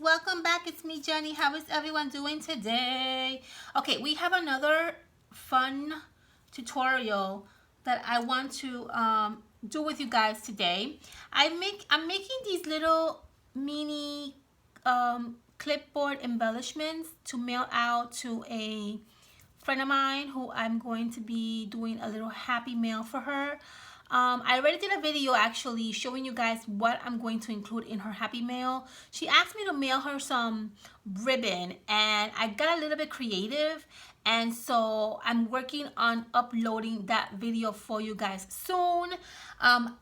welcome back. It's me, Jenny. How is everyone doing today? Okay, we have another fun tutorial that I want to do with you guys today. I'm making these little mini clipboard embellishments to mail out to a friend of mine who I'm going to be doing a little happy mail for her. I already did a video actually showing you guys what I'm going to include in her happy mail. She asked me to mail her some ribbon and I got a little bit creative, and so I'm working on uploading that video for you guys soon.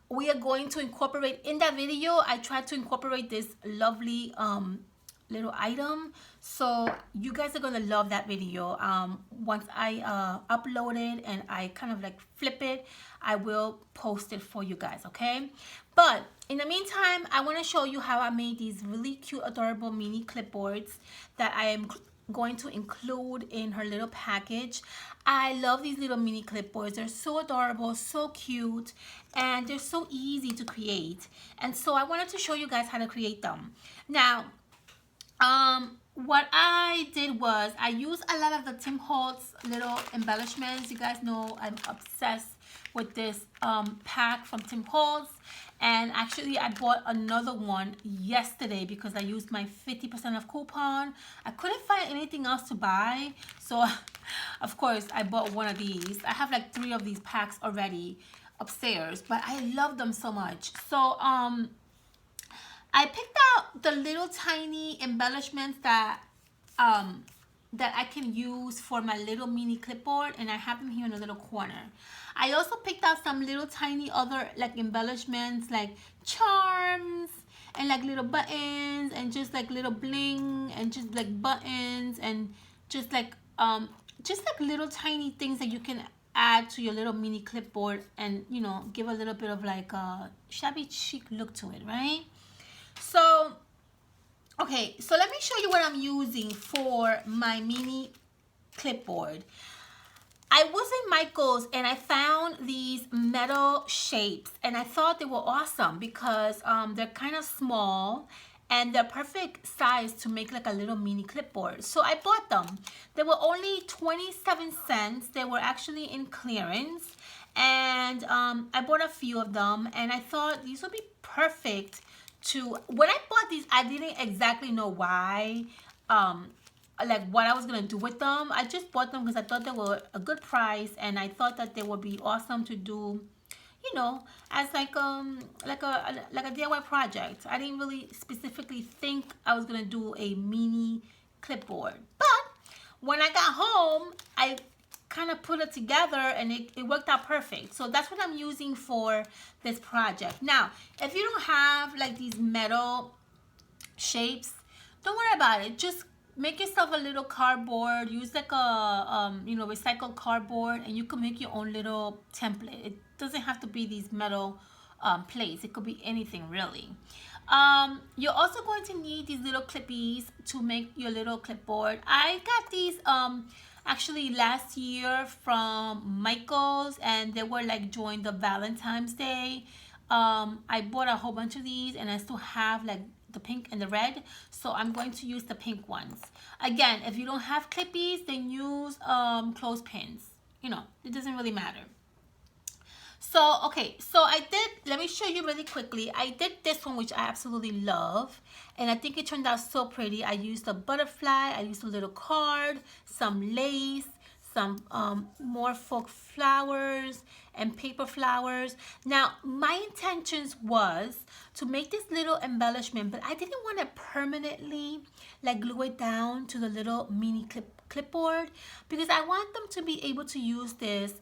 We are going to incorporate in that video, I tried to incorporate this lovely little item, so you guys are gonna love that video. Once I upload it and I kind of like flip it, I will post it for you guys, okay? But in the meantime, I want to show you how I made these really cute, adorable mini clipboards that I am going to include in her little package. I love these little mini clipboards. They're so adorable, so cute, and they're so easy to create. And so I wanted to show you guys how to create them. Now, what I did was I used a lot of the Tim Holtz little embellishments. You guys know I'm obsessed with this pack from Tim Holtz, and actually I bought another one yesterday because I used my 50% off coupon. I couldn't find anything else to buy, so of course I bought one of these. I have like 3 of these packs already upstairs, but I love them so much. So I picked out the little tiny embellishments that that I can use for my little mini clipboard, and I have them here in a little corner. I also picked out some little tiny other like embellishments, like charms and like little buttons and just like little bling and just like buttons and just like little tiny things that you can add to your little mini clipboard and, you know, give a little bit of like a shabby chic look to it, right? So okay, so let me show you what I'm using for my mini clipboard. I was in Michael's and I found these metal shapes and I thought they were awesome because they're kind of small and they're perfect size to make like a little mini clipboard. So I bought them. They were only 27 cents. They were actually in clearance, and I bought a few of them and I thought these would be perfect to, when I bought these, I didn't exactly know why, like what I was gonna do with them. I just bought them because I thought they were a good price and I thought that they would be awesome to do, you know, as like a DIY project. I didn't really specifically think I was gonna do a mini clipboard, but when I got home, I kind of put it together and it worked out perfect. So that's what I'm using for this project. Now, if you don't have like these metal shapes, don't worry about it. Just make yourself a little cardboard. Use like a you know, recycled cardboard, and you can make your own little template. It doesn't have to be these metal plates. It could be anything really. You're also going to need these little clippies to make your little clipboard. I got these actually last year from Michael's, and they were like during the Valentine's Day. I bought a whole bunch of these and I still have like the pink and the red, so I'm going to use the pink ones. Again, if you don't have clippies, then use clothespins. You know, it doesn't really matter. So okay, so I did, let me show you really quickly. I did this one, which I absolutely love, and I think it turned out so pretty. I used a butterfly, I used a little card, some lace, some more folk flowers and paper flowers. Now my intentions was to make this little embellishment, but I didn't want to permanently like glue it down to the little mini clipboard, because I want them to be able to use this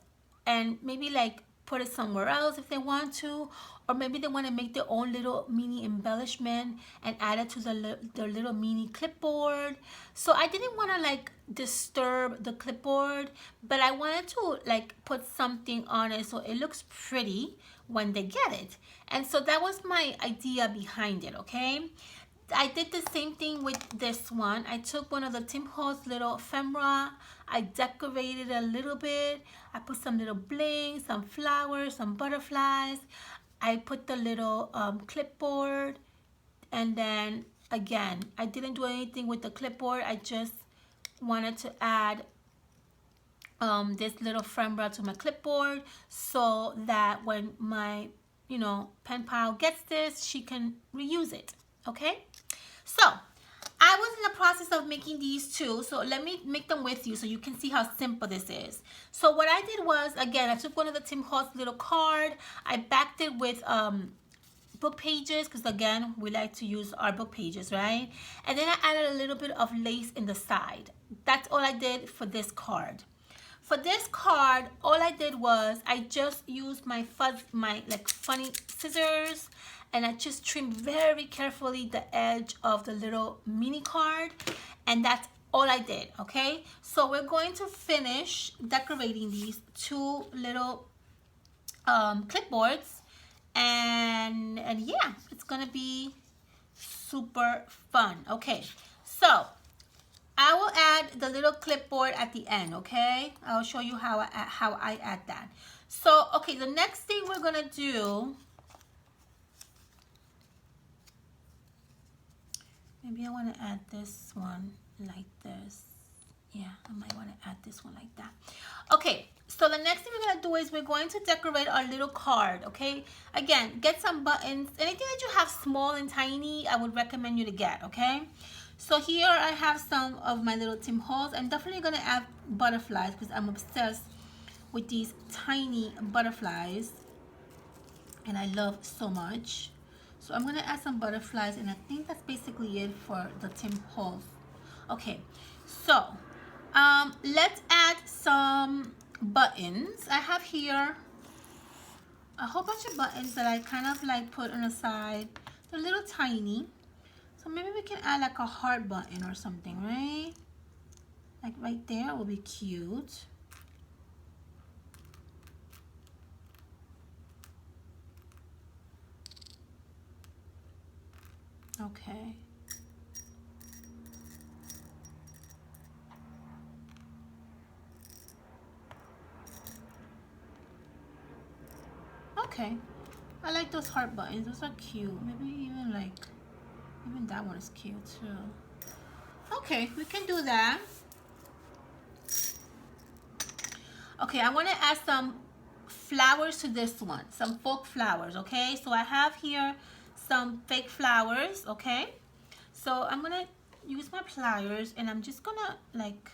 and maybe like put it somewhere else if they want to, or maybe they want to make their own little mini embellishment and add it to the little mini clipboard. So I didn't want to like disturb the clipboard, but I wanted to like put something on it so it looks pretty when they get it. And so that was my idea behind it, okay? I did the same thing with this one. I took one of the Tim Holtz little ephemera. I decorated a little bit. I put some little bling, some flowers, some butterflies. I put the little clipboard, and then again, I didn't do anything with the clipboard. I just wanted to add this little friend bar to my clipboard so that when my, you know, pen pal gets this, she can reuse it. Okay, so I was in the process of making these too, so let me make them with you so you can see how simple this is. So what I did was, again, I took one of the Tim Hortons little card, I backed it with book pages, because again, we like to use our book pages, right? And then I added a little bit of lace in the side. That's all I did for this card. For this card, all I did was I just used my like funny scissors, and I just trimmed very carefully the edge of the little mini card, and that's all I did. Okay, so we're going to finish decorating these two little clipboards, and yeah, it's gonna be super fun. Okay, so I will add the little clipboard at the end, okay? I'll show you how I add that. So, okay, the next thing we're gonna do, maybe I wanna add this one like this. Yeah, I might wanna add this one like that. Okay, so the next thing we're gonna do is we're going to decorate our little card, okay? Again, get some buttons. Anything that you have small and tiny, I would recommend you to get, okay? So here I have some of my little Tim Hortons. I'm definitely gonna add butterflies because I'm obsessed with these tiny butterflies, and I love so much. So I'm gonna add some butterflies, and I think that's basically it for the Tim Hortons. Okay, so let's add some buttons. I have here a whole bunch of buttons that I kind of like put on the side. They're a little tiny. So maybe we can add like a heart button or something, right? Like right there will be cute. Okay. Okay. I like those heart buttons. Those are cute. Maybe even like, even that one is cute too. Okay, we can do that. Okay, I want to add some flowers to this one. Some folk flowers, okay? So I have here some fake flowers, okay? So I'm going to use my pliers, and I'm just going to like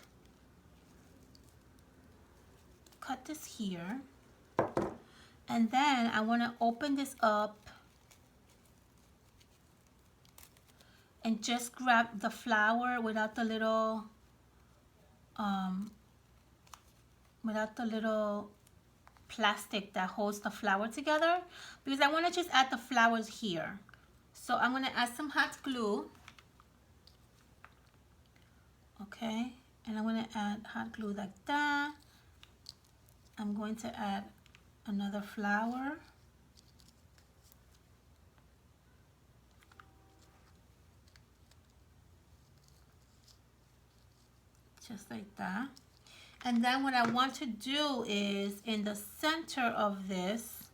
cut this here. And then I want to open this up and just grab the flower without the little plastic that holds the flower together, because I want to just add the flowers here. So I'm going to add some hot glue. Okay, and I'm going to add hot glue like that. I'm going to add another flower. Just like that. And then what I want to do is in the center of this,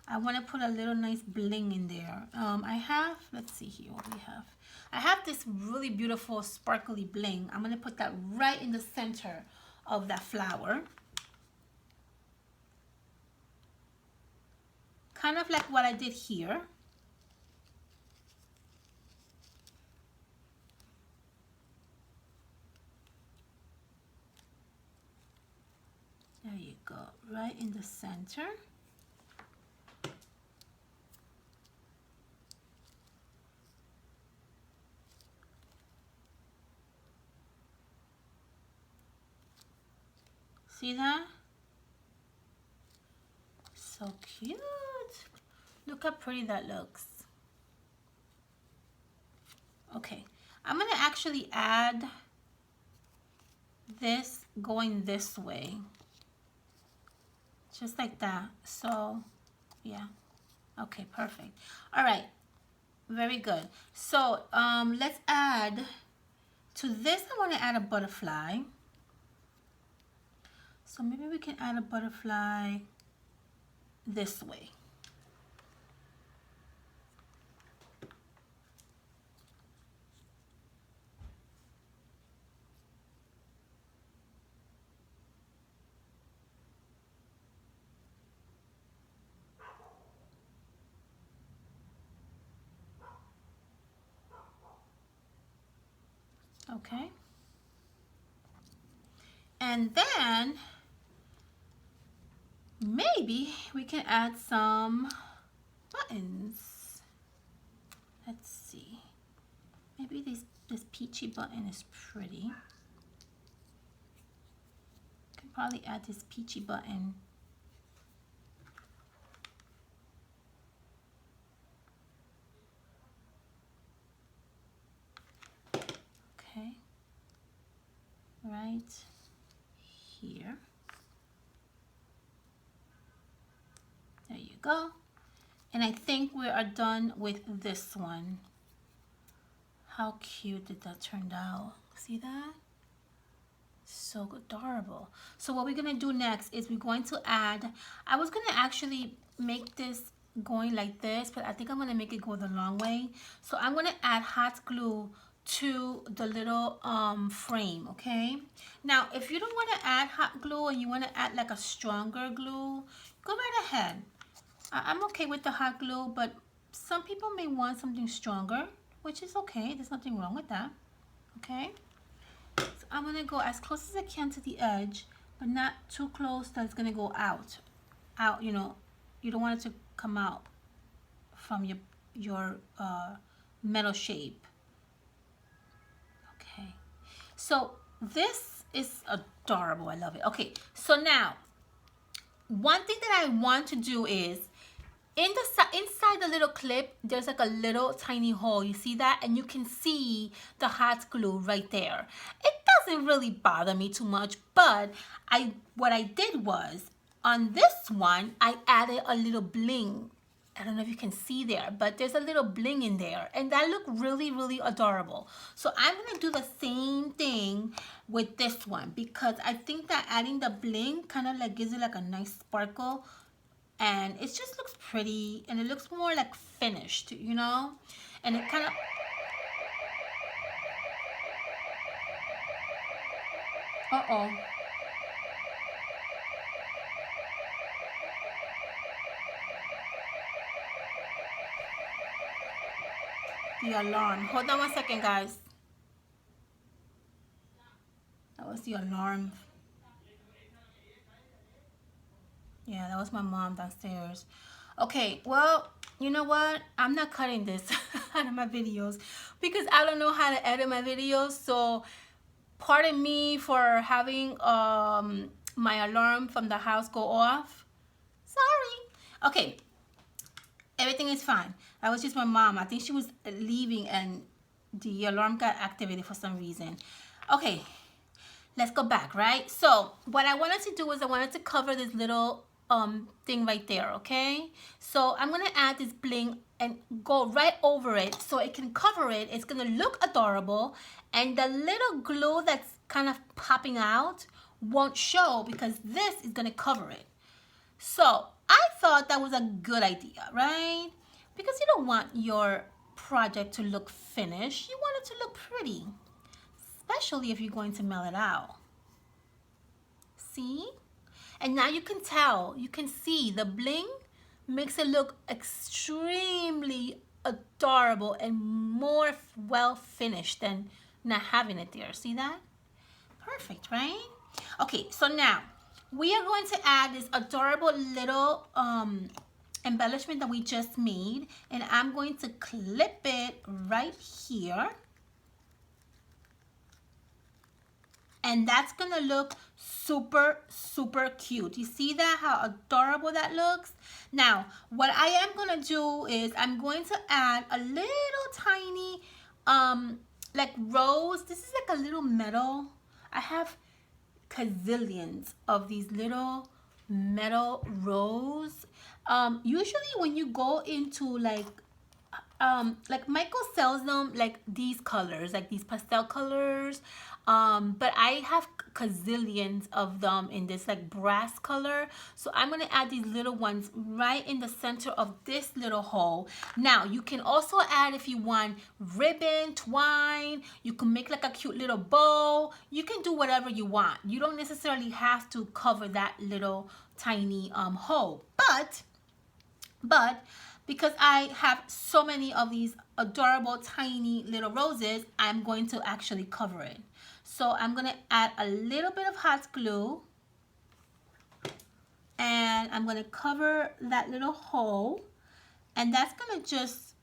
I want to put a little nice bling in there. I have, let's see here what we have. I have this really beautiful sparkly bling. I'm going to put that right in the center of that flower. Kind of like what I did here. There you go, right in the center. See that? So cute. Look how pretty that looks. Okay, I'm gonna actually add this going this way. Just like that. So yeah, okay, perfect. All right, very good. So let's add to this. I want to add a butterfly, so maybe we can add a butterfly this way. Okay. And then maybe we can add some buttons. Let's see. Maybe this peachy button is pretty. Can probably add this peachy button. Okay. Right here. There you go. And I think we are done with this one. How cute did that turn out? See that? So adorable. So what we're gonna do next is we're going to add, I was gonna actually make this going like this, but I think I'm gonna make it go the long way. So I'm gonna add hot glue to the little frame, okay? Now, if you don't wanna add hot glue and you wanna add like a stronger glue, go right ahead. I'm okay with the hot glue, but some people may want something stronger, which is okay. There's nothing wrong with that, okay? So I'm gonna go as close as I can to the edge, but not too close that it's gonna go out. You know, you don't want it to come out from your metal shape. Okay, so this is adorable. I love it. Okay, so now one thing that I want to do is inside the little clip, there's like a little tiny hole. You see that? And you can see the hot glue right there. It doesn't really bother me too much, but what I did was, on this one, I added a little bling. I don't know if you can see there, but there's a little bling in there, and that looked really, really adorable. So I'm gonna do the same thing with this one, because I think that adding the bling kind of like gives it like a nice sparkle, and it just looks pretty, and it looks more like finished, you know? And it kind of... Uh-oh. The alarm. Hold on 1 second, guys. That was the alarm. Yeah, that was my mom downstairs. Okay, well, you know what? I'm not cutting this out of my videos because I don't know how to edit my videos. So pardon me for having my alarm from the house go off. Sorry. Okay, everything is fine. That was just my mom. I think she was leaving and the alarm got activated for some reason. Okay, let's go back, right? So what I wanted to do was I wanted to cover this little thing right there, okay? So I'm gonna add this bling and go right over it so it can cover it. It's gonna look adorable, and the little glue that's kind of popping out won't show because this is gonna cover it. So I thought that was a good idea, right? Because you don't want your project to look finished. You want it to look pretty, especially if you're going to mail it out. See? And now you can tell, you can see the bling makes it look extremely adorable and more well finished than not having it there. See that? Perfect, right? Okay, so now we are going to add this adorable little embellishment that we just made, and I'm going to clip it right here. And that's gonna look super, super cute. You see that, how adorable that looks? Now, what I am gonna do is I'm going to add a little tiny, like rose. This is like a little metal. I have gazillions of these little metal rose. Usually when you go into like Michael sells them like these colors, like these pastel colors, but I have gazillions of them in this like brass color. So I'm gonna add these little ones right in the center of this little hole. Now you can also add, if you want, ribbon, twine. You can make like a cute little bow. You can do whatever you want. You don't necessarily have to cover that little tiny hole, but because I have so many of these adorable tiny little roses, I'm going to actually cover it. So I'm going to add a little bit of hot glue, and I'm going to cover that little hole, and that's going to just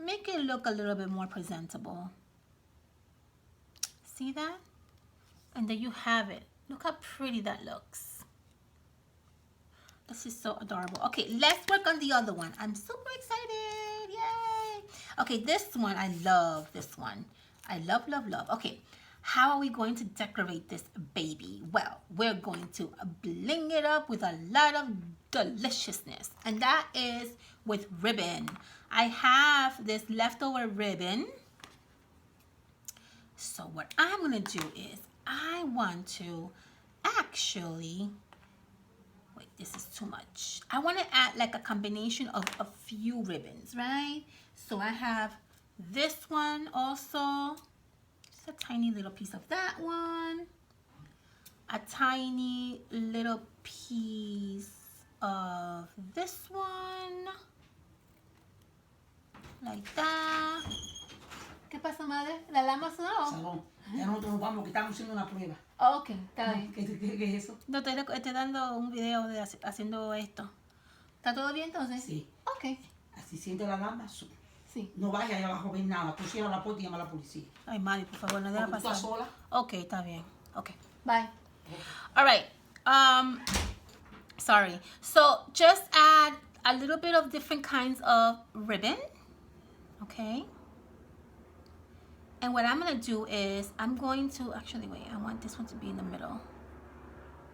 make it look a little bit more presentable. See that? And there you have it. Look how pretty that looks. This is so adorable. Okay, let's work on the other one. I'm super excited. Yay. Okay, this one, I love this one. I love, love, love. Okay, how are we going to decorate this baby? Well, we're going to bling it up with a lot of deliciousness. And that is with ribbon. I have this leftover ribbon. So what I'm going to do is I want to actually, wait, this is too much. I want to add like a combination of a few ribbons, right? So I have this one also, just a tiny little piece of that one, a tiny little piece of this one, like that. ¿Qué pasa, madre? ¿La alarma sonó? Salón. Ya nosotros nos vamos, que estamos haciendo una prueba. Ok, está bien. ¿Qué es eso? No, estoy dando un video de haciendo esto. ¿Está todo bien entonces? Sí. Ok. Así siente la alarma. Sí. No vayas allá abajo, ven nada. Tú cierra la puerta y llama a la policía. Ay, Mari, por favor, no deja ¿Tú pasar. estás sola? Ok, está bien. Ok, bye. All right. Sorry. So just add a little bit of different kinds of ribbon. Okay. And what I'm going to do is I'm going to, actually, wait, I want this one to be in the middle.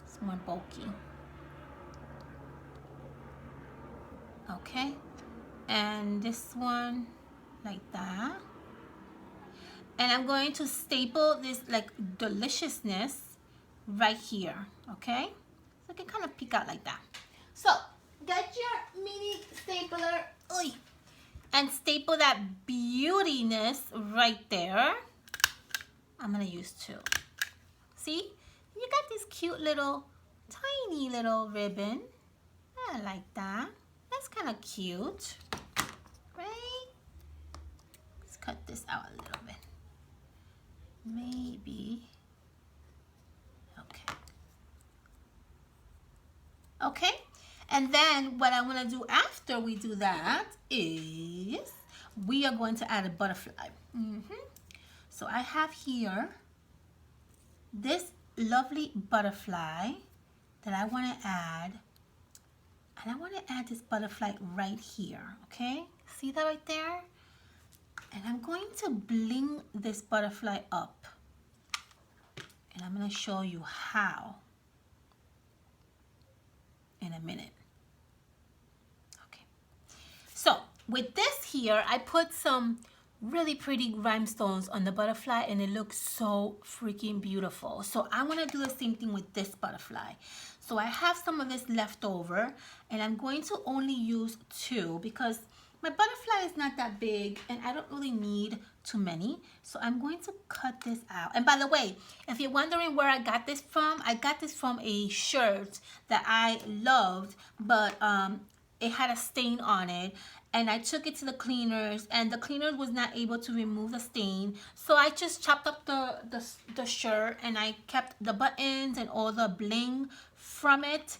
It's more bulky. Okay. And this one like that. And I'm going to staple this like deliciousness right here. Okay. So it can kind of peek out like that. So get your mini stapler. Oy. And staple that beautiness right there. I'm going to use two. See? You got this cute little, tiny little ribbon. I like that. That's kind of cute. Right? Let's cut this out a little bit. Maybe. Okay. Okay? And then what I'm going to do after we do that is we are going to add a butterfly. So I have here this lovely butterfly that I want to add. And I want to add this butterfly right here. Okay? See that right there? And I'm going to bling this butterfly up. And I'm going to show you how in a minute. Okay. So with this here, I put some really pretty rhinestones on the butterfly and it looks so freaking beautiful. So I want to do the same thing with this butterfly. So I have some of this left over and I'm going to only use two because my butterfly is not that big and I don't really need too many. So I'm going to cut this out. And by the way, if you're wondering where I got this from, I got this from a shirt that I loved, but it had a stain on it. And I took it to the cleaners and the cleaner was not able to remove the stain. So I just chopped up the shirt and I kept the buttons and all the bling from it.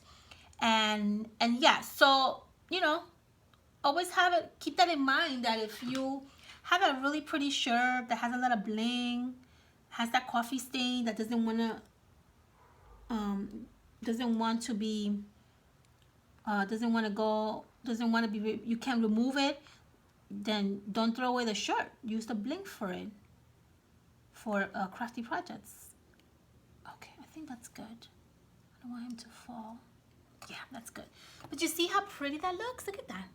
And yeah, so, you know, always keep that in mind that if you have a really pretty shirt that has a lot of bling, has that coffee stain that doesn't want to be, you can't remove it, then don't throw away the shirt. Use the bling for it, for crafty projects. Okay, I think that's good. I don't want him to fall. Yeah, that's good. But you see how pretty that looks? Look at that.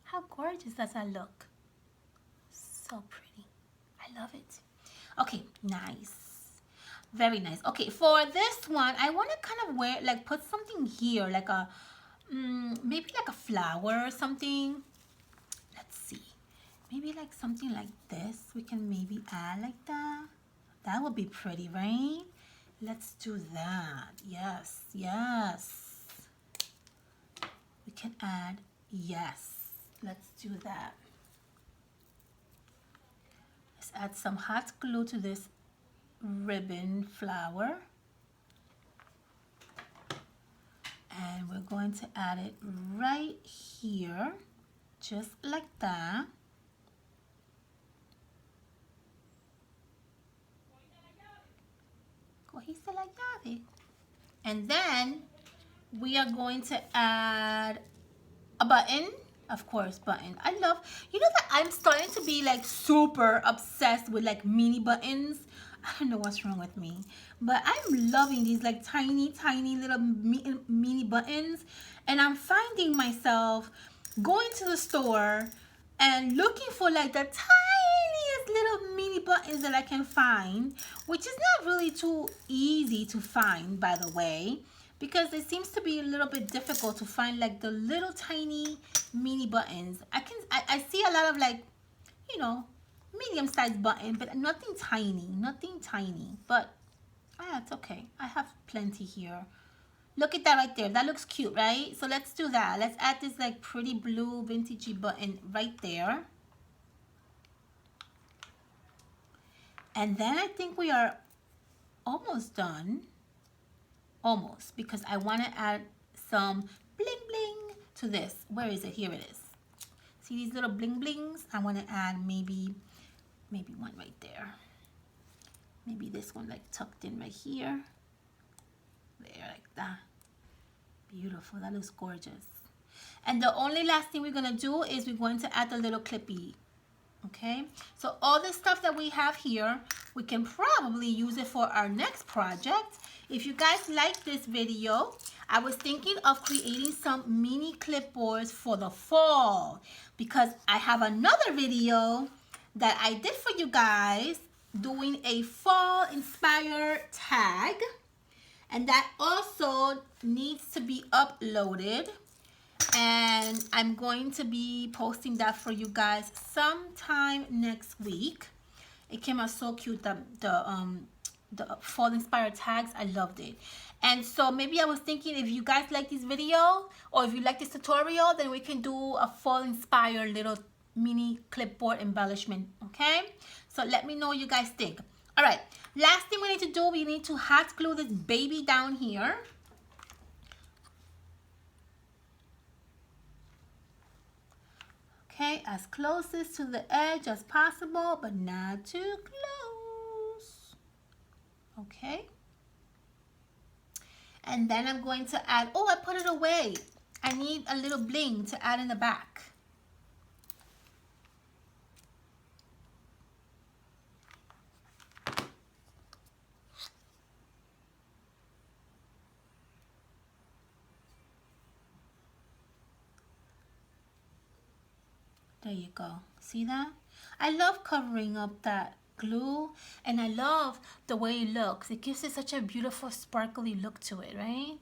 How gorgeous does that look? So pretty. I love it. Okay, nice. Very nice. Okay, for this one, I want to kind of put something here, like a, maybe like a flower or something. Let's see. Maybe like something like this. We can maybe add like that. That would be pretty, right? Let's do that. Yes, yes. We can add, yes, let's do that. Let's add some hot glue to this ribbon flower. And we're going to add it right here, just like that. Cogiste la llave. And then we are going to add a button. Of course, button. I love, you know that I'm starting to be like super obsessed with like mini buttons. I don't know what's wrong with me, but I'm loving these like tiny little mini buttons. And I'm finding myself going to the store and looking for like the tiniest little mini buttons that I can find, which is not really too easy to find, by the way, because it seems to be a little bit difficult to find like the little tiny mini buttons. I see a lot of like, you know, medium-sized button, but nothing tiny. But it's okay. I have plenty here. Look at that right there. That looks cute, right? So let's do that. Let's add this like pretty blue vintagey button right there. And then I think we are almost done. Almost, because I want to add some bling bling to this. Where is it? Here it is. See these little bling blings? I want to add maybe one right there. Maybe this one like tucked in right here. There, like that. Beautiful. That looks gorgeous. And the only last thing we're going to do is we're going to add a little clippy. Okay, so all this stuff that we have here, we can probably use it for our next project. If you guys like this video, I was thinking of creating some mini clipboards for the fall, because I have another video that I did for you guys doing a fall inspired tag, and that also needs to be uploaded. And I'm going to be posting that for you guys sometime next week. It came out so cute, the fall inspired tags. I loved it. And so maybe I was thinking, if you guys like this video or if you like this tutorial, then we can do a fall inspired little mini clipboard embellishment. Okay, so let me know what you guys think. All right, last thing we need to do, we need to hot glue this baby down here. Okay, as closest to the edge as possible, but not too close. Okay. And then I'm going to add, oh, I put it away. I need a little bling to add in the back. There you go. See that? I love covering up that glue, and I love the way it looks. It gives it such a beautiful sparkly look to it, right?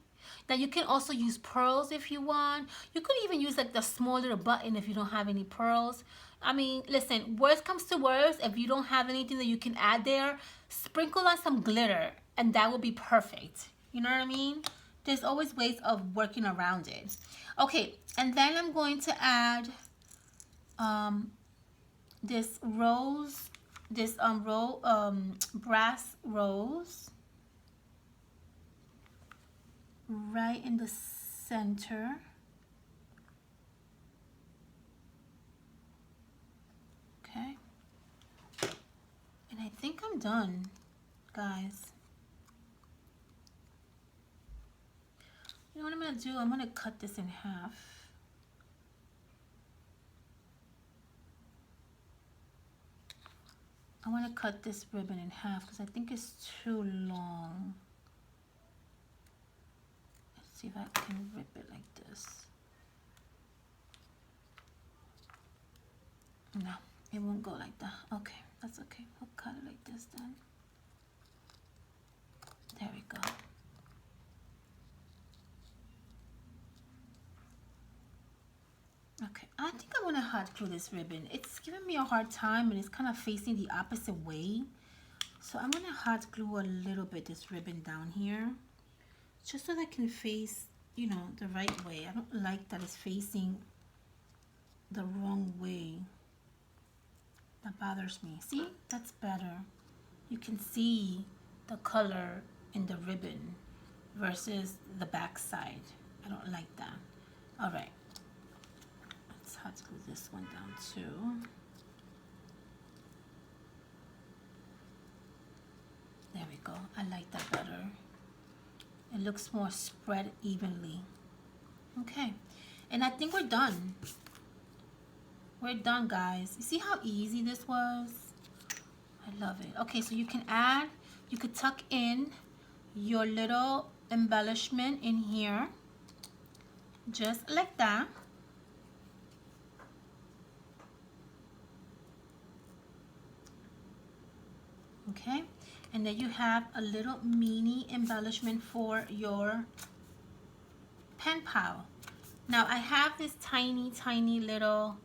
Now you can also use pearls if you want. You could even use like the small little button if you don't have any pearls. I mean, listen, worst comes to worst, if you don't have anything that you can add there, sprinkle on some glitter and that will be perfect. You know what I mean? There's always ways of working around it. Okay, and then I'm going to add this rose, this brass rose right in the center. Okay, and I think I'm done, guys. You know what I'm gonna do? I'm gonna cut this in half. I want to cut this ribbon in half because I think it's too long. Let's see if I can rip it like this. No, it won't go like that. Okay, that's okay. I'll cut it like this then. There we go. Okay, I think I want to hot glue this ribbon. It's giving me a hard time and it's kind of facing the opposite way. So I'm going to hot glue a little bit this ribbon down here, just so that I can face, you know, the right way. I don't like that it's facing the wrong way. That bothers me. See, that's better. You can see the color in the ribbon versus the back side. I don't like that. All right. Let's have to glue this one down too. There we go. I like that better. It looks more spread evenly. Okay. And I think we're done. We're done, guys. You see how easy this was? I love it. Okay, so you can add, you could tuck in your little embellishment in here. Just like that. Okay. And then you have a little mini embellishment for your pen pal. Now I have this tiny little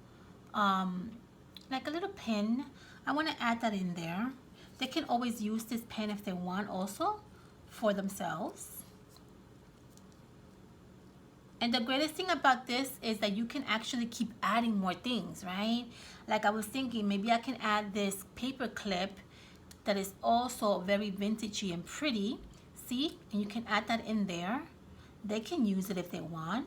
like a little pin. I want to add that in there. They can always use this pen if they want also for themselves. And the greatest thing about this is that you can actually keep adding more things, right? Like I was thinking, maybe I can add this paper clip that is also very vintagey and pretty. See? And you can add that in there. They can use it if they want.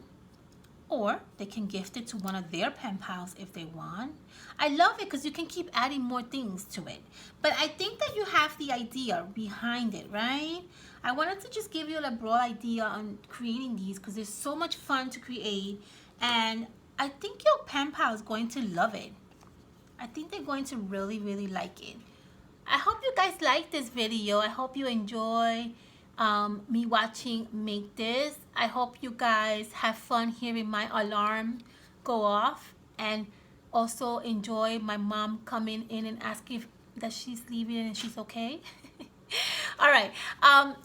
Or they can gift it to one of their pen pals if they want. I love it because you can keep adding more things to it. But I think that you have the idea behind it, right? I wanted to just give you a broad idea on creating these because it's so much fun to create. And I think your pen pal is going to love it. I think they're going to really like it. I hope you guys like this video. I hope you enjoy me watching make this. I hope you guys have fun hearing my alarm go off and also enjoy my mom coming in and asking if that she's leaving and she's okay. all right,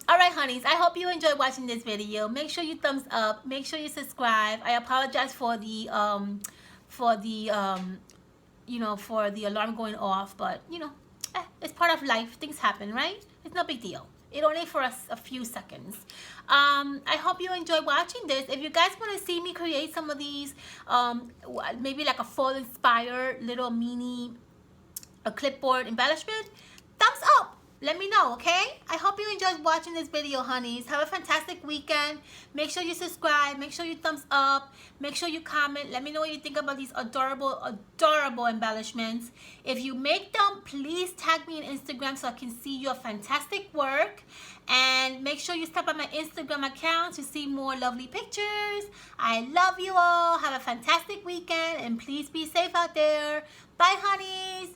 honeys, I hope you enjoyed watching this video. Make sure you thumbs up, make sure you subscribe. I apologize for the you know, for the alarm going off, but you know, it's part of life. Things happen, right? It's no big deal. It only for us a few seconds. I hope you enjoy watching this. If you guys want to see me create some of these, maybe like a fall inspired little mini clipboard embellishment, thumbs up. Let me know, okay? I hope you enjoyed watching this video, honeys. Have a fantastic weekend. Make sure you subscribe. Make sure you thumbs up. Make sure you comment. Let me know what you think about these adorable embellishments. If you make them, please tag me on Instagram so I can see your fantastic work. And make sure you stop by my Instagram account to see more lovely pictures. I love you all. Have a fantastic weekend. And please be safe out there. Bye, honeys.